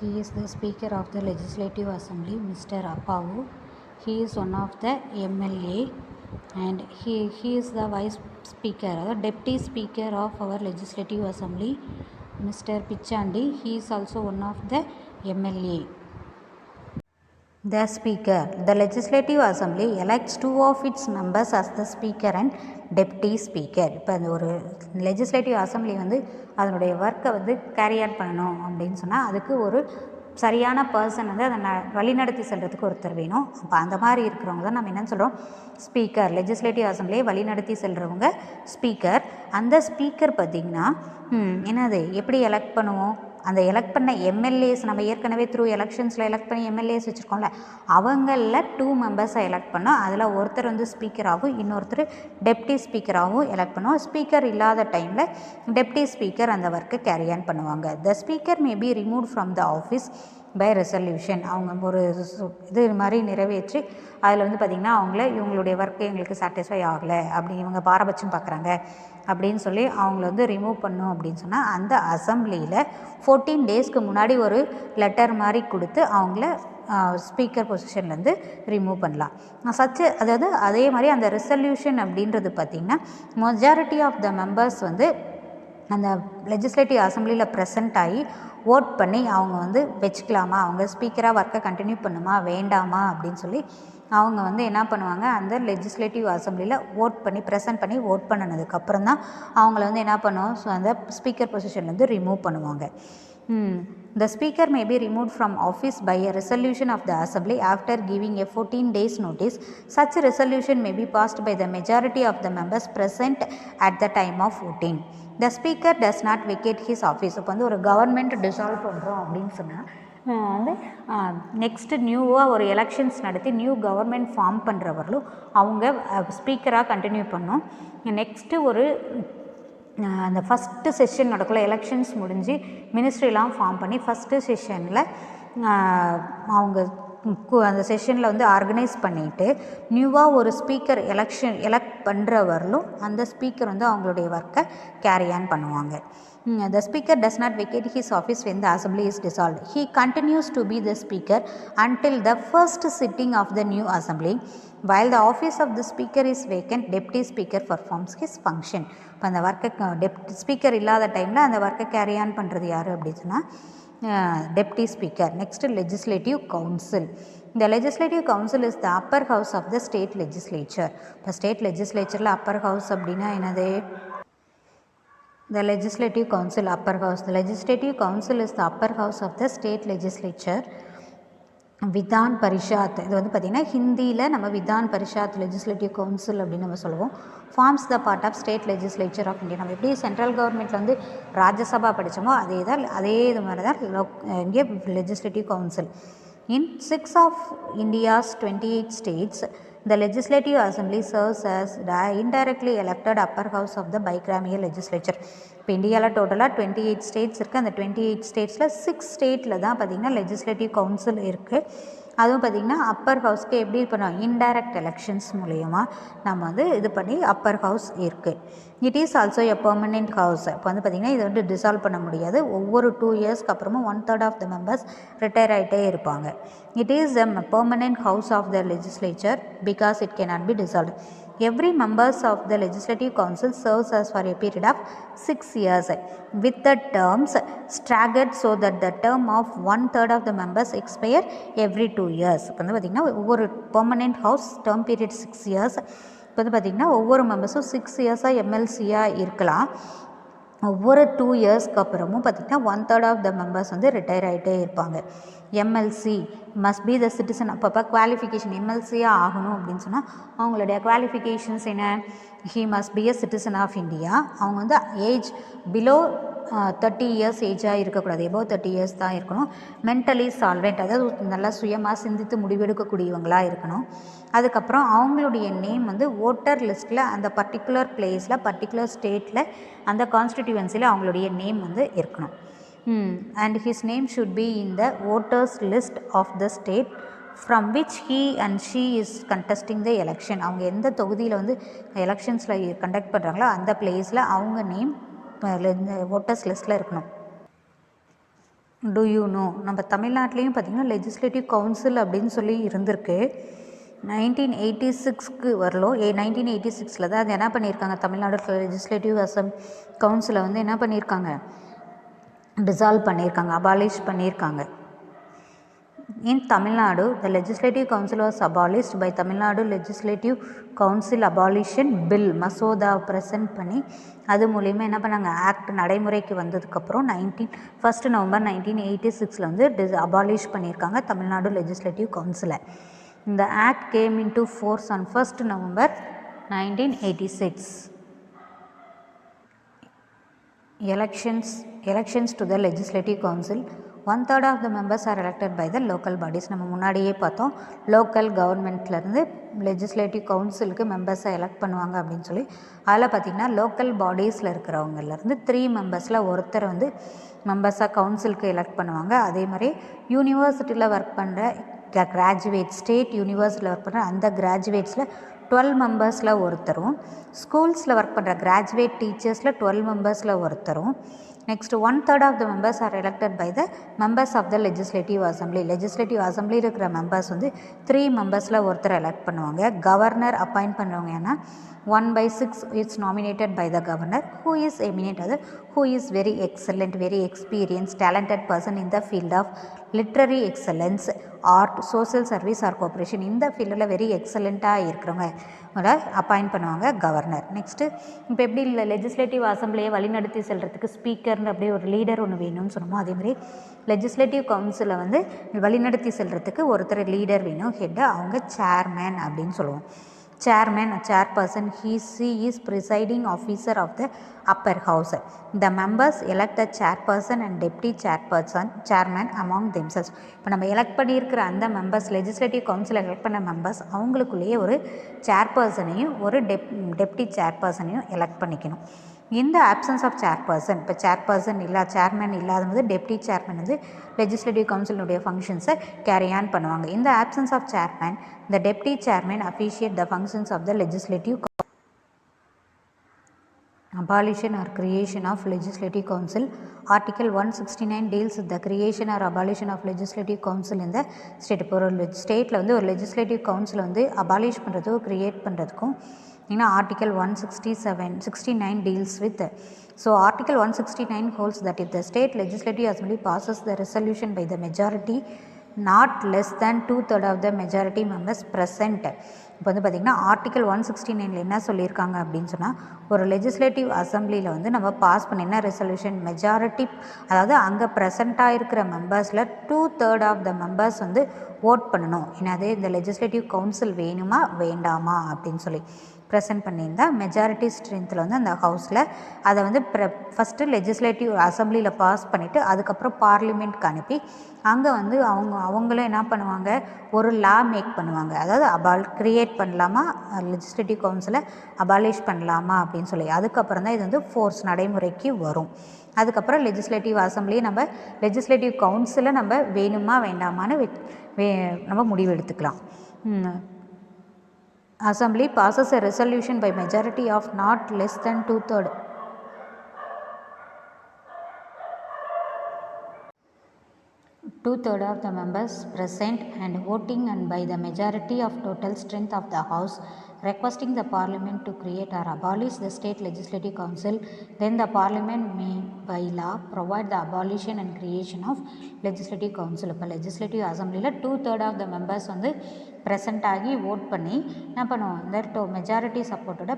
He is the Speaker of the Legislative Assembly, Mr. Appavu. He is one of the MLA and he is the Vice Speaker, the Deputy Speaker of our Legislative Assembly, Mr. Pichandi. He is also one of the MLA. The Speaker. The Legislative Assembly elects two of its members as the Speaker and Deputy Speaker. இப்போ அந்த ஒரு legislative assembly வந்து அதனுடைய ஒர்க்கை வந்து carry on பண்ணணும் அப்படின்னு சொன்னால் அதுக்கு ஒரு சரியான பர்சன் வந்து அதை வழிநடத்தி செல்கிறதுக்கு ஒருத்தர் வேணும். அப்போ அந்த மாதிரி இருக்கிறவங்க தான் நம்ம என்னென்னு சொல்கிறோம், ஸ்பீக்கர். லெஜிஸ்லேட்டிவ் அசம்பிளியை வழிநடத்தி செல்கிறவங்க ஸ்பீக்கர். அந்த ஸ்பீக்கர் பார்த்திங்கன்னா என்னது எப்படி எலெக்ட் பண்ணுவோம், அந்த எலெக்ட் பண்ண எம்எல்ஏஸ் நம்ம ஏற்கனவே த்ரூ எலெக்ஷன்ஸில் எலெக்ட் பண்ணி எம்எல்ஏஸ் வச்சுருக்கோம்ல, அவங்களில் 2 மெம்பர்ஸை எலெக்ட் பண்ணோம். அதில் ஒருத்தர் வந்து ஸ்பீக்கராகவும் இன்னொருத்தர் டெப்டி ஸ்பீக்கராகவும் எலெக்ட் பண்ணுவோம். ஸ்பீக்கர் இல்லாத டைமில் டெப்டி ஸ்பீக்கர் அந்த ஒர்க்கை கேரி ஆன் பண்ணுவாங்க. The speaker may be remove from the office by resolution. அவங்க ஒரு இது மாதிரி நிறைவேற்றி அதில் வந்து பார்த்திங்கன்னா இவங்களுடைய ஒர்க்கு எங்களுக்கு சாட்டிஸ்ஃபை ஆகலை அப்படி இவங்க பாரபட்சம் பார்க்குறாங்க அப்படின்னு சொல்லி அவங்கள வந்து ரிமூவ் பண்ணும் அப்படின்னு சொன்னால் அந்த அசம்பிளியில் 14 டேஸ்க்கு முன்னாடி ஒரு லெட்டர் மாதிரி கொடுத்து அவங்கள ஸ்பீக்கர் பொசிஷன்லேருந்து ரிமூவ் பண்ணலாம். அதாவது அதே மாதிரி அந்த ரெசல்யூஷன் அப்படின்றது பார்த்திங்கன்னா மெஜாரிட்டி ஆஃப் த மெம்பர்ஸ் வந்து அந்த லெஜிஸ்லேட்டிவ் அசம்பிளியில் ப்ரெசென்ட் ஆகி ஓட் பண்ணி அவங்க வந்து வச்சுக்கலாமா, அவங்க ஸ்பீக்கராக ஒர்க்கை கண்டினியூ பண்ணுமா வேண்டாமா அப்படின்னு சொல்லி அவங்க வந்து என்ன பண்ணுவாங்க, அந்த லெஜிஸ்லேட்டிவ் அசம்பிளியில் ப்ரெசென்ட் பண்ணி ஓட் பண்ணினதுக்கப்புறம் தான் அவங்கள வந்து என்ன பண்ணுவோம், ஸோ அந்த ஸ்பீக்கர் பொசிஷன்லேருந்து ரிமூவ் பண்ணுவாங்க. The speaker may be removed from office by a resolution of the assembly after giving a 14 days notice. Such a resolution may be passed by the majority of the members present at the time of voting. The speaker does not vacate his office. இப்போ வந்து ஒரு government dissolve பண்ணுறோம் அப்படின்னு சொன்னால் வந்து next நியூவாக ஒரு elections நடத்தி நியூ கவர்மெண்ட் ஃபார்ம் பண்ணுறவர்களும் அவங்க ஸ்பீக்கராக கண்டினியூ பண்ணோம். நெக்ஸ்ட்டு ஒரு அந்த ஃபஸ்ட்டு செஷன் நடக்கல, எலெக்ஷன்ஸ் முடிஞ்சு மினிஸ்ட்ரிலாம் ஃபார்ம் பண்ணி ஃபஸ்ட்டு செஷனில் அவங்க அந்த செஷனில் வந்து ஆர்கனைஸ் பண்ணிவிட்டு நியூவாக ஒரு ஸ்பீக்கர் எலெக்ட் பண்ணுறவர்களும் அந்த ஸ்பீக்கர் வந்து அவங்களுடைய ஒர்க்கை கேரி ஆன் பண்ணுவாங்க. The speaker does not vacate his office when the assembly is dissolved. He continues to be the speaker until the first sitting of the new assembly. While the office of the speaker is vacant, deputy speaker performs his function. இப்போ அந்த ஒர்க்கை speaker இல்லாத டைமில் அந்த ஒர்க்கை carry on பண்ணுறது யார் அப்படின்னு சொன்னால் deputy speaker. Next legislative council. இந்த legislative council is the upper house of the state legislature. இப்போ ஸ்டேட் லெஜிஸ்லேச்சரில் அப்பர் ஹவுஸ் அப்படின்னா என்னது, the legislative council upper house. The legislative council is the upper house of the state legislature. Vidhana பரிஷாத், இது வந்து பார்த்திங்கன்னா ஹிந்தியில் நம்ம விதான் பரிஷாத் லெஜிஸ்லேட்டிவ் கவுன்சில் அப்படின்னு நம்ம சொல்லுவோம். Forms the part of state legislature of India. நம்ம எப்படி சென்ட்ரல் கவர்மெண்ட்டில் வந்து ராஜ்யசபா படித்தோமோ அதே இது மாதிரி தான் இங்கே legislative council. In 6 of India's 28 states, the Legislative Assembly serves as the indirectly elected upper house of the bicameral legislature. இப்போ இந்தியாவில் டோட்டலாக 28 ஸ்டேட்ஸ் இருக்குது. அந்த 28 ஸ்டேட்ஸில் 6 ஸ்டேட்டில் தான் பார்த்திங்கன்னா லெஜிஸ்லேட்டிவ் கவுன்சில் இருக்குது. அதுவும் பார்த்திங்கன்னா அப்பர் ஹவுஸ்க்கு எப்படி பண்ணுவோம், இன்டைரக்ட் எலெக்ஷன்ஸ் மூலயமா நம்ம வந்து இது பண்ணி அப்பர் ஹவுஸ் இருக்குது. It is also a permanent house. இப்போ வந்து பார்த்திங்கன்னா இதை வந்து டிசால்வ் பண்ண முடியாது. ஒவ்வொரு 2 இயர்ஸ்க்கு அப்புறமும் 1/3 ஆஃப் த மெம்பர்ஸ் ரிட்டையர் ஆகிட்டே இருப்பாங்க. It is a permanent house of the legislature because it cannot be dissolved. Every members of the Legislative Council serves as for a period of 6 years with the terms staggered so that the term of 1/3 of the members expire every 2 years. இப்போ வந்து பார்த்திங்கன்னா ஒவ்வொரு permanent house term period 6 years. இப்போ வந்து பார்த்திங்கன்னா ஒவ்வொரு மெம்பர்ஸும் 6 இயர்ஸாக எம்எல்சியாக இருக்கலாம். ஒவ்வொரு 2 இயர்ஸ்க்கு அப்புறமும் பார்த்திங்கன்னா 1/3 ஆஃப் த மெம்பர்ஸ் வந்து ரிட்டையர் ஆகிட்டே இருப்பாங்க. MLC must be the citizen. அப்பப்போ குவாலிஃபிகேஷன் எம்எல்சியாக ஆகணும் அப்படின்னு சொன்னால் அவங்களுடைய குவாலிஃபிகேஷன்ஸ் என்ன, he must be a citizen of India. அவங்க வந்து ஏஜ் பிலோ 30 இயர்ஸ் ஏஜாக இருக்கக்கூடாது, எபோவ் 30 இயர்ஸ் தான் இருக்கணும். மென்டலி சால்வெண்ட், அதாவது நல்லா சுயமாக சிந்தித்து முடிவெடுக்கக்கூடியவங்களாக இருக்கணும். அதுக்கப்புறம் அவங்களுடைய நேம் வந்து ஓட்டர் லிஸ்ட்டில் அந்த பர்டிகுலர் பிளேஸில் பர்டிகுலர் ஸ்டேட்டில் அந்த கான்ஸ்டிடியூவன்சியில் அவங்களுடைய நேம் வந்து இருக்கணும். And his name should be in the voters list of the state from which he and she is contesting the election. அவங்க எந்த தொகுதியில் வந்து எலெக்ஷன்ஸில் கண்டக்ட் பண்ணுறாங்களோ அந்த பிளேஸில் அவங்க நேம் voters லிஸ்ட்டில் இருக்கணும். டு யூ நோ நம்ம தமிழ்நாட்டிலையும் பார்த்திங்கன்னா லெஜிஸ்லேட்டிவ் கவுன்சில் அப்படின்னு சொல்லி இருந்திருக்கு. 1986 வரலோ 1986 தான் அது என்ன பண்ணியிருக்காங்க, தமிழ்நாடு லெஜிஸ்லேட்டிவ் கவுன்சிலை வந்து என்ன பண்ணியிருக்காங்க, டிசால்வ் பண்ணியிருக்காங்க, அபாலிஷ் பண்ணியிருக்காங்க. In Tamil Nadu, the Legislative Council was abolished by Tamil Nadu Legislative Council Abolition Bill மசோதா ப்ரெசென்ட் பண்ணி அது மூலிமா என்ன பண்ணாங்க, ஆக்ட் நடைமுறைக்கு வந்ததுக்கப்புறம் 1 நவம்பர் 1986 வந்து அபாலிஷ் பண்ணியிருக்காங்க தமிழ்நாடு லெஜிஸ்லேட்டிவ் கவுன்சிலை. இந்த act game into force on 1 November 1986. Elections to the Legislative Council. 1/3 of the members are elected by the local bodies. நம்ம முன்னாடியே பார்த்தோம், லோக்கல் கவர்மெண்ட்லேருந்து லெஜிஸ்லேட்டிவ் கவுன்சிலுக்கு மெம்பர்ஸை எலெக்ட் பண்ணுவாங்க அப்படின்னு சொல்லி. அதில் பார்த்திங்கன்னா லோக்கல் பாடிஸில் இருக்கிறவங்கலேருந்து 3 மெம்பர்ஸில் ஒருத்தர் வந்து மெம்பர்ஸாக கவுன்சிலுக்கு எலெக்ட் பண்ணுவாங்க. அதே மாதிரி யூனிவர்சிட்டியில் ஒர்க் பண்ணுற கிராஜுவேட், ஸ்டேட் யூனிவர்சிட்டியில் ஒர்க் பண்ணுற அந்த கிராஜுவேட்ஸில் 12 மெம்பர்ஸில் ஒருத்தரும், ஸ்கூல்ஸில் ஒர்க் பண்ணுற கிராஜுவேட் டீச்சர்ஸில் 12 மெம்பர்ஸில் ஒருத்தரும். Next 1/3 of the members are elected by the members of the legislative assembly. Legislative அசம்பிளியில் இருக்கிற மெம்பர்ஸ் வந்து 3 மெம்பர்ஸில் ஒருத்தர் எலெக்ட் பண்ணுவாங்க. கவர்னர் அப்பாயிண்ட் பண்ணுறவங்க ஏன்னா 1/6 it's nominated by the governor who is eminent, அது who is very excellent, very experience, talented person in the field of literary excellence, art, social service or cooperation. இந்த ஃபீல்டில் very எக்ஸலண்ட்டாக இருக்கிறவங்க appoint பண்ணுவாங்க governor. Next இப்போ எப்படி இல்லை legislative அசம்பிளியை வழிநடத்தி செல்கிறதுக்கு ஸ்பீக்கர்னு அப்படியே ஒரு லீடர் ஒன்று வேணும்னு சொன்னோமோ, அதேமாதிரி லெஜிஸ்லேட்டிவ் கவுன்சிலை வந்து வழிநடத்தி செல்கிறதுக்கு ஒருத்தர் லீடர் வேணும், ஹெட்டு, அவங்க சேர்மேன் அப்படின்னு சொல்லுவோம். Chairman, a chairperson, he is presiding officer of the upper house. The members elect a chairperson and deputy chairman among themselves. இப்போ நம்ம எலெக்ட் பண்ணியிருக்கிற அந்த மெம்பர்ஸ், லெஜிஸ்லேட்டிவ் கவுன்சில் எலெக்ட் பண்ண மெம்பர்ஸ் அவங்களுக்குள்ளேயே ஒரு சேர்பர்சனையும் ஒரு டெப்டி சேர்பர்சனையும் எலெக்ட் பண்ணிக்கணும். இந்த ஆப்சன்ஸ் ஆஃப் சேர்பர்சன், இப்போ சேர்பர்சன் சேர்மேன் இல்லாத போது டெப்டி சேர்மேன் வந்து லெஜிஸ்லேட்டிவ் கவுன்சிலுடைய ஃபங்க்ஷன்ஸை கேரி ஆன் பண்ணுவாங்க. இந்த absence of chairman the deputy chairman officiate the functions of the legislative abolition or creation of legislative council. Article 169 deals with the creation or abolition of legislative council in the state. இப்போ ஒரு ஸ்டேட்டில் வந்து ஒரு legislative council வந்து abolish பண்ணுறதுக்கும் create பண்ணுறதுக்கும் ஏன்னா article 169 deals with. So article 169 holds that if the state legislative assembly passes the resolution by the majority not less than 2/3 of the majority members present. இப்போ வந்து பார்த்திங்கன்னா ஆர்டிக்கல் 169 என்ன சொல்லியிருக்காங்க அப்படின்னு சொன்னால், ஒரு லெஜிஸ்லேட்டிவ் அசம்பிளியில் வந்து நம்ம பாஸ் பண்ண என்ன ரெசல்யூஷன், மெஜாரிட்டி, அதாவது அங்கே ப்ரெசண்ட்டாக இருக்கிற மெம்பர்ஸில் 2/3 ஆஃப் த மெம்பர்ஸ் வந்து ஓட் பண்ணணும். என்னது, இந்த லெஜிஸ்லேட்டிவ் கவுன்சில் வேணுமா வேண்டாமா அப்படின்னு சொல்லி ப்ரெசென்ட் பண்ணியிருந்தால் மெஜாரிட்டி ஸ்ட்ரென்த்தில் வந்து அந்த ஹவுஸில் அதை வந்து ஃபஸ்ட்டு லெஜிஸ்லேட்டிவ் அசம்பிளியில் பாஸ் பண்ணிவிட்டு அதுக்கப்புறம் பார்லிமெண்ட்க்கு அனுப்பி அங்கே வந்து அவங்களும் என்ன பண்ணுவாங்க, ஒரு லா மேக் பண்ணுவாங்க. அதாவது க்ரியேட் பண்ணலாமா, லெஜிஸ்லேட்டிவ் கவுன்சிலை அபாலிஷ் பண்ணலாமா அப்படின்னு சொல்லி. அதுக்கப்புறம் தான் இது வந்து ஃபோர்ஸ் நடைமுறைக்கு வரும். அதுக்கப்புறம் லெஜிஸ்லேட்டிவ் அசம்பிளியை நம்ம லெஜிஸ்லேட்டிவ் கவுன்சிலை நம்ம வேணுமா வேண்டாமான்னு நம்ம முடிவு எடுத்துக்கலாம். Assembly passes a resolution by majority of not less than 2/3. Two-thirds of the members present and voting and by the majority of total strength of the house requesting the parliament to create or abolish the state legislative council, then the parliament may by law provide the abolition and creation of legislative council. இப்போ legislative assemblyல 2/3 of the members வந்து present ஆகி vote பண்ணி என்ன பண்ணுவோம், இந்த majority சப்போர்ட்டோட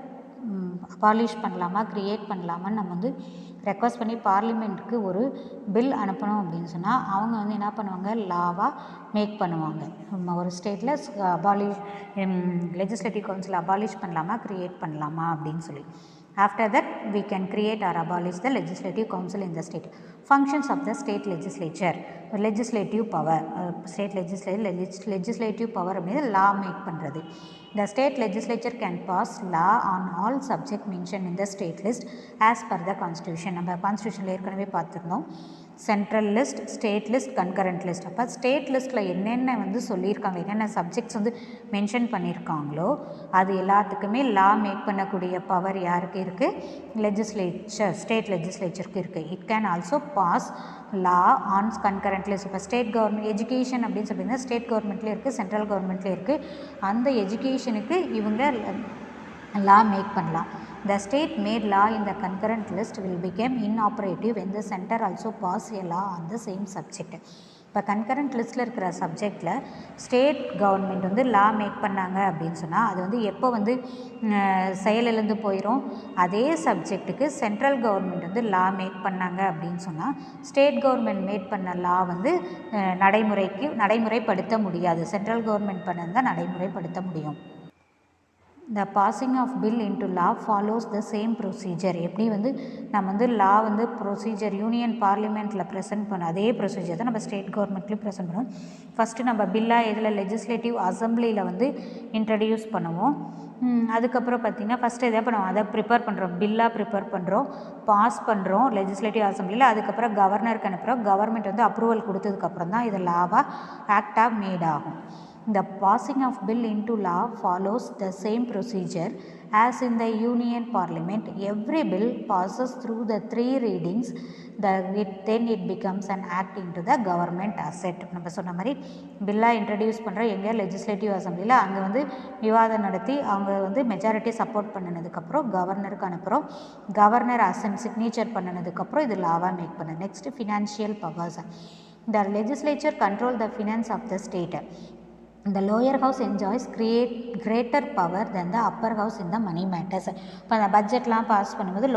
abolish பண்ணலாமா create பண்ணலாமான்னு நம்ம வந்து ரெக்வஸ்ட் பண்ணி பார்லிமெண்ட்டுக்கு ஒரு பில் அனுப்பணும் அப்படின்னு சொன்னால் அவங்க வந்து என்ன பண்ணுவாங்க, லாவாக மேக் பண்ணுவாங்க. ஒரு ஸ்டேட்டில் லெஜிஸ்லேட்டிவ் கவுன்சில் அபாலிஷ் பண்ணலாமா க்ரியேட் பண்ணலாமா அப்படின்னு சொல்லி. After that, we can create or abolish the legislative council in the state. Functions of the state legislature. Legislative power. State legislative power அப்படின்னா law make பண்ணுறது. The state legislature can pass law on all subject mentioned in the state list as per the constitution. நம்ம கான்ஸ்டியூஷனில் ஏற்கனவே பார்த்துருந்தோம். Central list, state list, concurrent list. அப்போ state லிஸ்ட்டில் என்னென்ன வந்து சொல்லியிருக்காங்க, என்னென்ன சப்ஜெக்ட்ஸ் வந்து மென்ஷன் பண்ணியிருக்காங்களோ அது எல்லாத்துக்குமே லா மேக் பண்ணக்கூடிய பவர் யாருக்கு இருக்குது? லெஜிஸ்லேச்சர், ஸ்டேட் லெஜிஸ்லேச்சருக்கு இருக்குது. It can also pass law on concurrent list. இப்போ ஸ்டேட் கவர்மெண்ட் எஜுகேஷன் அப்படின்னு சொல்லியிருந்தால் ஸ்டேட் கவர்மெண்ட்லேயும் இருக்குது, சென்ட்ரல் கவர்மெண்ட்லேயும் இருக்குது. அந்த எஜுகேஷனுக்கு இவங்க லா மேக் பண்ணலாம். The state made law in the concurrent list will become inoperative when the center also pass a law on the same subject. இப்போ concurrent லிஸ்ட்டில் இருக்கிற சப்ஜெக்டில் ஸ்டேட் கவர்மெண்ட் வந்து லா மேக் பண்ணாங்க அப்படின்னு சொன்னால் அது வந்து எப்போ வந்து செயலிழந்து போயிடும்? அதே சப்ஜெக்ட்டுக்கு சென்ட்ரல் கவர்மெண்ட் வந்து லா மேக் பண்ணாங்க அப்படின்னு சொன்னால் ஸ்டேட் கவர்மெண்ட் மேக் பண்ண லா வந்து நடைமுறைப்படுத்த முடியாது. சென்ட்ரல் கவர்மெண்ட் பண்ணதான் நடைமுறைப்படுத்த முடியும். The passing of bill into law follows the same procedure. எப்படி வந்து நம்ம வந்து லா வந்து ப்ரொசீஜர் யூனியன் பார்லிமெண்ட்டில் ப்ரெசென்ட் பண்ண அதே ப்ரொசீஜர் தான் நம்ம ஸ்டேட் கவர்மெண்ட்லேயும் ப்ரெசென்ட் பண்ணுவோம். ஃபஸ்ட்டு நம்ம பில்லாக இதில் லெஜிஸ்லேட்டிவ் அசம்பிளியில் வந்து இன்ட்ரடியூஸ் பண்ணுவோம். அதுக்கப்புறம் பார்த்திங்கன்னா ஃபஸ்ட்டு எதாவது இப்போ நம்ம அதை ப்ரிப்பேர் பண்ணுறோம், பில்லாக ப்ரிப்பேர் பண்ணுறோம், பாஸ் பண்ணுறோம் லெஜிஸ்லேட்டிவ் அசம்பிளியில். அதுக்கப்புறம் கவர்னருக்கு அனுப்புகிறோம். கவர்மெண்ட் வந்து அப்ரூவல் கொடுத்ததுக்கப்புறம் தான் இது லாவாக ஆக்டாக மேட் ஆகும். The passing of bill into law follows the same procedure as in the Union Parliament. Every bill passes through the 3 readings. Then it becomes an act into the government asset. நம்ம சொன்ன மாதிரி பில்லாக introduce பண்ணுற எங்கே legislative அசம்பிளியில் அங்கே வந்து விவாதம் நடத்தி அவங்க வந்து மெஜாரிட்டி சப்போர்ட் பண்ணினதுக்கப்புறம் கவர்னருக்கு அனுப்புகிறோம். கவர்னர் சிக்னேச்சர் பண்ணினதுக்கப்புறம் இது லாவாக மேக் பண்ண. Next financial powers. The legislature control the finance of the state. The lower house enjoys greater power than the upper house in the money matters. இப்போ அந்த பட்ஜெட்லாம் பாஸ் பண்ணும்போது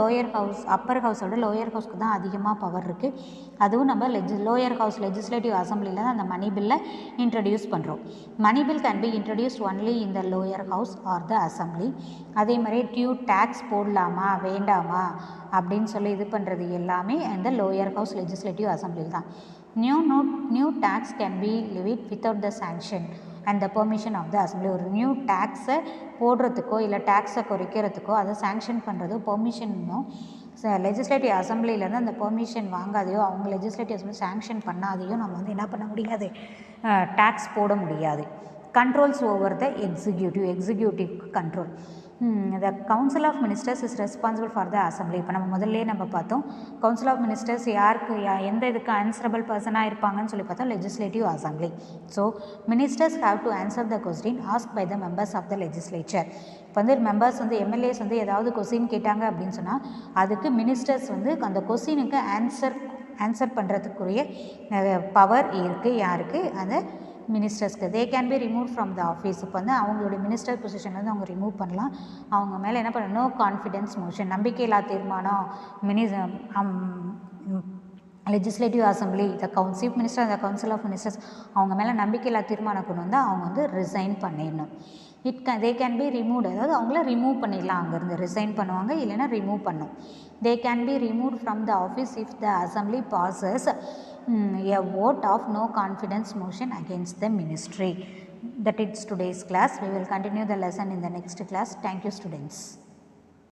Appar ஹவுஸோட lower ஹவுஸ்க்கு தான் அதிகமாக power இருக்குது. அதுவும் நம்ம லோயர் ஹவுஸ் லெஜிஸ்லேட்டிவ் அசம்பிளியில் தான் அந்த மணி பில்லை இன்ட்ரடியூஸ் பண்ணுறோம். Money bill can be introduced only in the lower house or the assembly. அதே மாதிரி டேக்ஸ் போடலாமா வேண்டாமா அப்படின்னு சொல்லி இது பண்ணுறது எல்லாமே இந்த லோயர் ஹவுஸ் லெஜிஸ்லேட்டிவ் அசம்பிளியில் தான். New tax can be levied without the sanction and the permission of the assembly. ஒரு நியூ டேக்ஸை போடுறதுக்கோ இல்லை டேக்ஸை குறைக்கிறதுக்கோ அதை சாங்ஷன் பண்ணுறதோ பெர்மிஷனும் லெஜிஸ்லேட்டிவ் அசம்பிளியிலேருந்து அந்த பெர்மிஷன் வாங்காதையோ அவங்க லெஜிஸ்லேட்டிவ் அசம்பிளி சாங்ஷன் பண்ணாதையோ நம்ம வந்து என்ன பண்ண முடியாது, டேக்ஸ் போட முடியாது. Controls over the executive control. The Council of Ministers is responsible for the Assembly. இப்போ நம்ம பார்த்தோம் Council of Ministers யாருக்கு எந்த இதுக்கு ஆன்சரபிள் பர்சனாக இருப்பாங்கன்னு சொல்லி பார்த்தோம், legislative assembly. So ministers have to answer the question ask by the members of the legislature. இப்போ வந்து மெம்பர்ஸ் வந்து எம்எல்ஏஸ் வந்து ஏதாவது கொஸ்டின் கேட்டாங்க அப்படின்னு சொன்னால் அதுக்கு மினிஸ்டர்ஸ் வந்து அந்த கொஸ்டினுக்கு ஆன்சர் பண்ணுறதுக்குரிய பவர் இருக்குது. யாருக்கு? அந்த மினிஸ்டர்ஸ்க்கு. They can be remove from the office. இப்போ வந்து அவங்களுடைய மினிஸ்டர் பொசிஷன்லேருந்து அவங்க ரிமூவ் பண்ணலாம். அவங்க மேலே என்ன பண்ணணும், நோ கான்ஃபிடென்ஸ் மோஷன், நம்பிக்கையில்லா தீர்மானம் லெஜிஸ்லேட்டிவ் அசம்பிளி சீஃப் மினிஸ்டர் அந்த கவுன்சில் ஆஃப் மினிஸ்டர்ஸ் அவங்க மேலே நம்பிக்கையில்லா தீர்மானம் கொண்டு வந்து அவங்க வந்து ரிசைன் பண்ணிடணும். தே கேன் பி ரிமூவ்டு, அதாவது அவங்கள ரிமூவ் பண்ணிடலாம், அங்கேருந்து ரிசைன் பண்ணுவாங்க, இல்லைன்னா ரிமூவ் பண்ணும். தே can B removed from the office if the assembly bosses a vote of no confidence motion against the ministry. That is today's class. We will continue the lesson in the next class. Thank you, students.